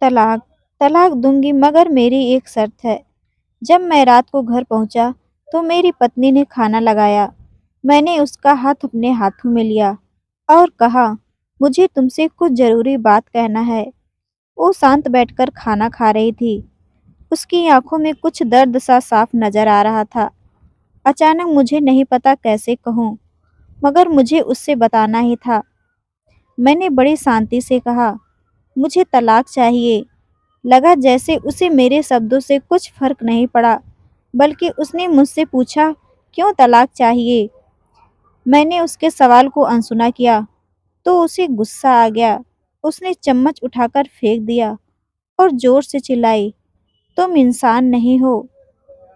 तलाक तलाक दूंगी मगर मेरी एक शर्त है। जब मैं रात को घर पहुंचा तो मेरी पत्नी ने खाना लगाया। मैंने उसका हाथ अपने हाथों में लिया और कहा, मुझे तुमसे कुछ जरूरी बात कहना है। वो शांत बैठकर खाना खा रही थी। उसकी आंखों में कुछ दर्द सा साफ नजर आ रहा था। अचानक मुझे नहीं पता कैसे कहूँ, मगर मुझे उससे बताना ही था। मैंने बड़ी शांति से कहा, मुझे तलाक चाहिए। लगा जैसे उसे मेरे शब्दों से कुछ फर्क नहीं पड़ा, बल्कि उसने मुझसे पूछा, क्यों तलाक चाहिए? मैंने उसके सवाल को अनसुना किया तो उसे गुस्सा आ गया। उसने चम्मच उठाकर फेंक दिया और जोर से चिल्लाई, तुम इंसान नहीं हो।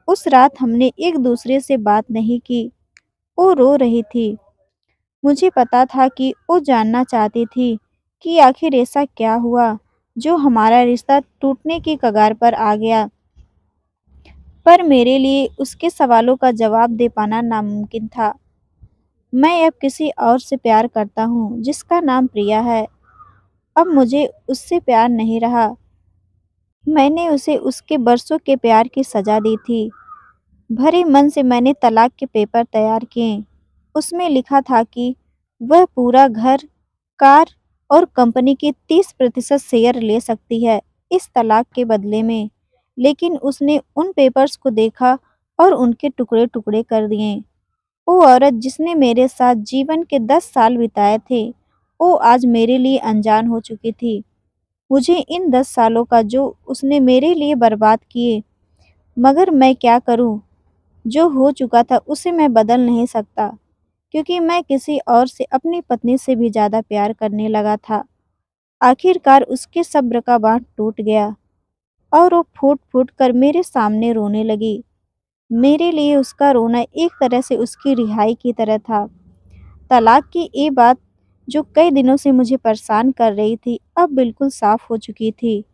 उस रात हमने एक दूसरे से बात नहीं की। वो रो रही थी। मुझे पता था कि वो जानना चाहती थी कि आखिर ऐसा क्या हुआ जो हमारा रिश्ता टूटने की कगार पर आ गया। पर मेरे लिए उसके सवालों का जवाब दे पाना नामुमकिन था। मैं अब किसी और से प्यार करता हूँ जिसका नाम प्रिया है। अब मुझे उससे प्यार नहीं रहा। मैंने उसे उसके बरसों के प्यार की सजा दी थी। भरे मन से मैंने तलाक के पेपर तैयार किए। उसमें लिखा था कि वह पूरा घर, कार और कंपनी की 30% शेयर ले सकती है इस तलाक के बदले में। लेकिन उसने उन पेपर्स को देखा और उनके टुकड़े टुकड़े कर दिए। वो औरत जिसने मेरे साथ जीवन के 10 साल बिताए थे, वो आज मेरे लिए अनजान हो चुकी थी। मुझे इन 10 सालों का जो उसने मेरे लिए बर्बाद किए, मगर मैं क्या करूं? जो हो चुका था उसे मैं बदल नहीं सकता, क्योंकि मैं किसी और से अपनी पत्नी से भी ज्यादा प्यार करने लगा था। आखिरकार उसके सब्र का बांध टूट गया और वो फूट फूट कर मेरे सामने रोने लगी। मेरे लिए उसका रोना एक तरह से उसकी रिहाई की तरह था। तलाक की ये बात जो कई दिनों से मुझे परेशान कर रही थी, अब बिल्कुल साफ हो चुकी थी।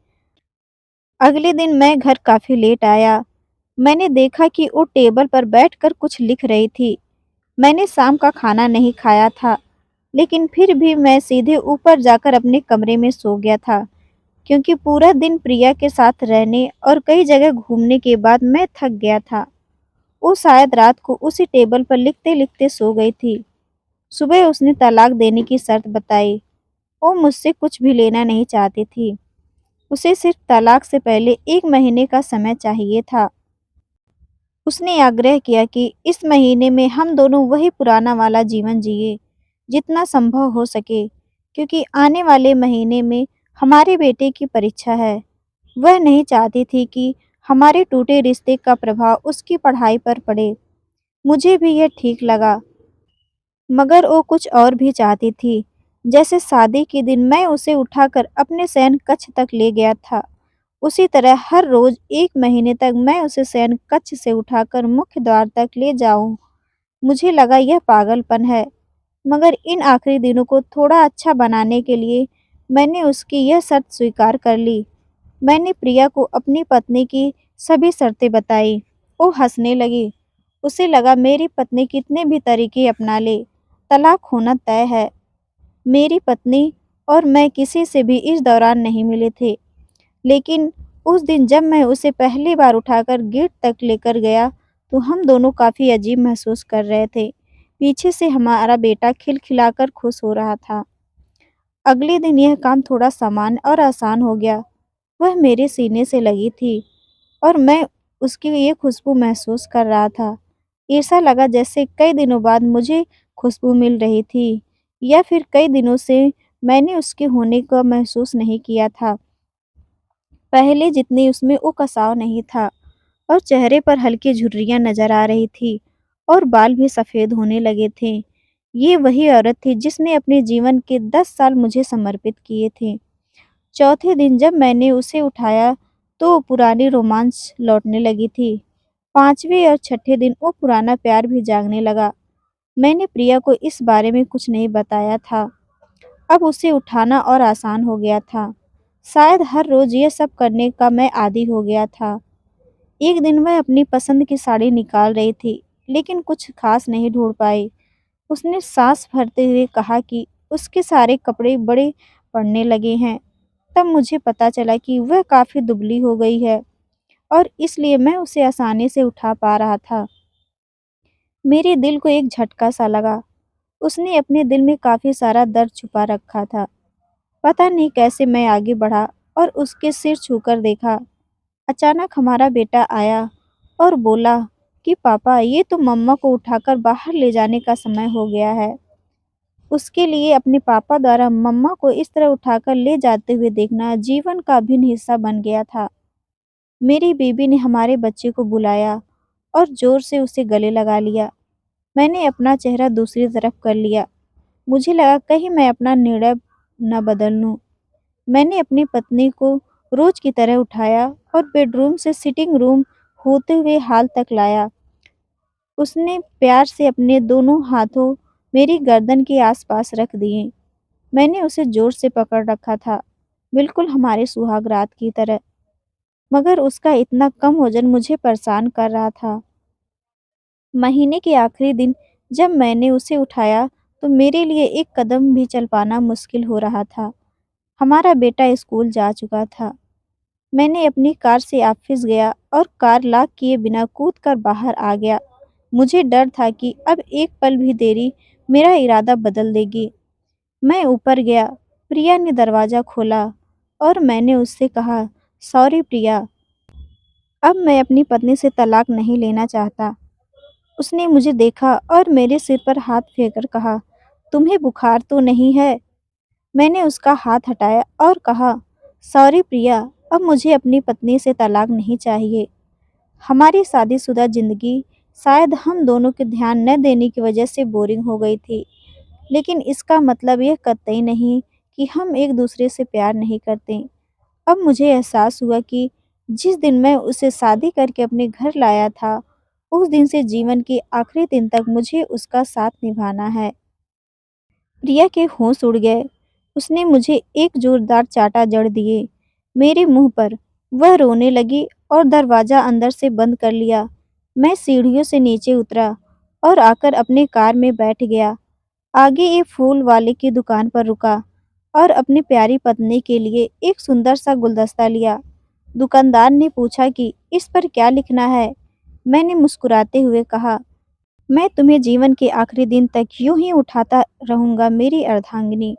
अगले दिन मैं घर काफी लेट आया। मैंने देखा कि वो टेबल पर बैठकर कुछ लिख रही थी। मैंने शाम का खाना नहीं खाया था, लेकिन फिर भी मैं सीधे ऊपर जाकर अपने कमरे में सो गया था, क्योंकि पूरा दिन प्रिया के साथ रहने और कई जगह घूमने के बाद मैं थक गया था। वो शायद रात को उसी टेबल पर लिखते लिखते सो गई थी। सुबह उसने तलाक देने की शर्त बताई। वो मुझसे कुछ भी लेना नहीं चाहती थी। उसे सिर्फ तलाक से पहले 1 महीने का समय चाहिए था। उसने आग्रह किया कि इस महीने में हम दोनों वही पुराना वाला जीवन जिए, जितना संभव हो सके, क्योंकि आने वाले महीने में हमारे बेटे की परीक्षा है। वह नहीं चाहती थी कि हमारे टूटे रिश्ते का प्रभाव उसकी पढ़ाई पर पड़े। मुझे भी यह ठीक लगा, मगर वो कुछ और भी चाहती थी। जैसे शादी के दिन मैं उसे उठाकर अपने शयन कक्ष तक ले गया था, उसी तरह हर रोज 1 महीने तक मैं उसे शयन कक्ष से उठाकर मुख्य द्वार तक ले जाऊं। मुझे लगा यह पागलपन है, मगर इन आखिरी दिनों को थोड़ा अच्छा बनाने के लिए मैंने उसकी यह शर्त स्वीकार कर ली। मैंने प्रिया को अपनी पत्नी की सभी शर्तें बताई। वो हंसने लगी। उसे लगा मेरी पत्नी कितने भी तरीके अपना ले, तलाक होना तय है। मेरी पत्नी और मैं किसी से भी इस दौरान नहीं मिले थे, लेकिन उस दिन जब मैं उसे पहली बार उठाकर गेट तक लेकर गया, तो हम दोनों काफ़ी अजीब महसूस कर रहे थे। पीछे से हमारा बेटा खिलखिलाकर खुश हो रहा था। अगले दिन यह काम थोड़ा सामान्य और आसान हो गया। वह मेरे सीने से लगी थी और मैं उसकी ये खुशबू महसूस कर रहा था। ऐसा लगा जैसे कई दिनों बाद मुझे खुशबू मिल रही थी, या फिर कई दिनों से मैंने उसके होने का महसूस नहीं किया था। पहले जितनी उसमें उकसाव नहीं था और चेहरे पर हल्की झुर्रियां नजर आ रही थी और बाल भी सफ़ेद होने लगे थे। ये वही औरत थी जिसने अपने जीवन के 10 साल मुझे समर्पित किए थे। चौथे दिन जब मैंने उसे उठाया तो वो पुरानी रोमांस लौटने लगी थी। 5वें और छठे दिन वो पुराना प्यार भी जागने लगा। मैंने प्रिया को इस बारे में कुछ नहीं बताया था। अब उसे उठाना और आसान हो गया था। शायद हर रोज ये सब करने का मैं आदी हो गया था। एक दिन वह अपनी पसंद की साड़ी निकाल रही थी, लेकिन कुछ खास नहीं ढूंढ पाई। उसने सांस भरते हुए कहा कि उसके सारे कपड़े बड़े पड़ने लगे हैं। तब मुझे पता चला कि वह काफ़ी दुबली हो गई है और इसलिए मैं उसे आसानी से उठा पा रहा था। मेरे दिल को एक झटका सा लगा। उसने अपने दिल में काफ़ी सारा दर्द छुपा रखा था। पता नहीं कैसे मैं आगे बढ़ा और उसके सिर छूकर देखा। अचानक हमारा बेटा आया और बोला कि पापा, ये तो मम्मा को उठाकर बाहर ले जाने का समय हो गया है। उसके लिए अपने पापा द्वारा मम्मा को इस तरह उठाकर ले जाते हुए देखना जीवन का अभिन्न हिस्सा बन गया था। मेरी बीबी ने हमारे बच्चे को बुलाया और जोर से उसे गले लगा लिया। मैंने अपना चेहरा दूसरी तरफ कर लिया। मुझे लगा कहीं मैं अपना निर्णय न बदल लूं। मैंने अपनी पत्नी को रोज की तरह उठाया और बेडरूम से सिटिंग रूम होते हुए हाल तक लाया। उसने प्यार से अपने दोनों हाथों मेरी गर्दन के आसपास रख दिए। मैंने उसे जोर से पकड़ रखा था, बिल्कुल हमारे सुहाग रात की तरह। मगर उसका इतना कम वजन मुझे परेशान कर रहा था। महीने के आखिरी दिन जब मैंने उसे उठाया तो मेरे लिए एक कदम भी चल पाना मुश्किल हो रहा था। हमारा बेटा स्कूल जा चुका था। मैंने अपनी कार से ऑफिस गया और कार लॉक किए बिना कूद कर बाहर आ गया। मुझे डर था कि अब एक पल भी देरी मेरा इरादा बदल देगी। मैं ऊपर गया। प्रिया ने दरवाज़ा खोला और मैंने उससे कहा, सॉरी प्रिया, अब मैं अपनी पत्नी से तलाक नहीं लेना चाहता। उसने मुझे देखा और मेरे सिर पर हाथ फेंककर कहा, तुम्हें बुखार तो नहीं है? मैंने उसका हाथ हटाया और कहा, सॉरी प्रिया, अब मुझे अपनी पत्नी से तलाक नहीं चाहिए। हमारी शादीशुदा जिंदगी शायद हम दोनों के ध्यान न देने की वजह से बोरिंग हो गई थी, लेकिन इसका मतलब यह कतई नहीं कि हम एक दूसरे से प्यार नहीं करते। अब मुझे एहसास हुआ कि जिस दिन मैं उसे शादी करके अपने घर लाया था, उस दिन से जीवन के आखिरी दिन तक मुझे उसका साथ निभाना है। प्रिया के होश उड़ गए। उसने मुझे एक जोरदार चाटा जड़ दिए मेरे मुंह पर। वह रोने लगी और दरवाज़ा अंदर से बंद कर लिया। मैं सीढ़ियों से नीचे उतरा और आकर अपने कार में बैठ गया। आगे एक फूल वाले की दुकान पर रुका और अपनी प्यारी पत्नी के लिए एक सुंदर सा गुलदस्ता लिया। दुकानदार ने पूछा कि इस पर क्या लिखना है? मैंने मुस्कुराते हुए कहा, मैं तुम्हें जीवन के आखिरी दिन तक यूं ही उठाता रहूंगा मेरी अर्धांगिनी।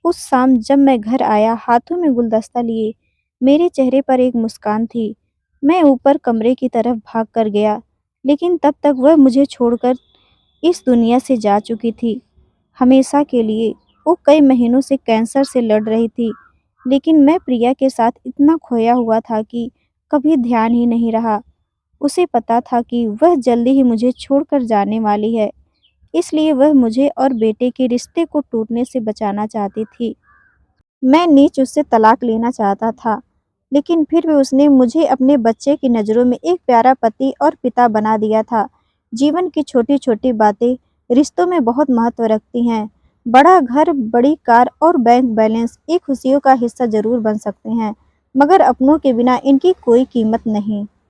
उस शाम जब मैं घर आया हाथों में गुलदस्ता लिए, मेरे चेहरे पर एक मुस्कान थी। मैं ऊपर कमरे की तरफ भाग कर गया, लेकिन तब तक वह मुझे छोड़कर इस दुनिया से जा चुकी थी, हमेशा के लिए। वो कई महीनों से कैंसर से लड़ रही थी, लेकिन मैं प्रिया के साथ इतना खोया हुआ था कि कभी ध्यान ही नहीं रहा। उसे पता था कि वह जल्दी ही मुझे छोड़कर जाने वाली है, इसलिए वह मुझे और बेटे के रिश्ते को टूटने से बचाना चाहती थी। मैं नीच उससे तलाक लेना चाहता था, लेकिन फिर भी उसने मुझे अपने बच्चे की नज़रों में एक प्यारा पति और पिता बना दिया था। जीवन की छोटी-छोटी बातें रिश्तों में बहुत महत्व रखती हैं। बड़ा घर, बड़ी कार और बैंक बैलेंस ये खुशियों का हिस्सा ज़रूर बन सकते हैं, मगर अपनों के बिना इनकी कोई कीमत नहीं।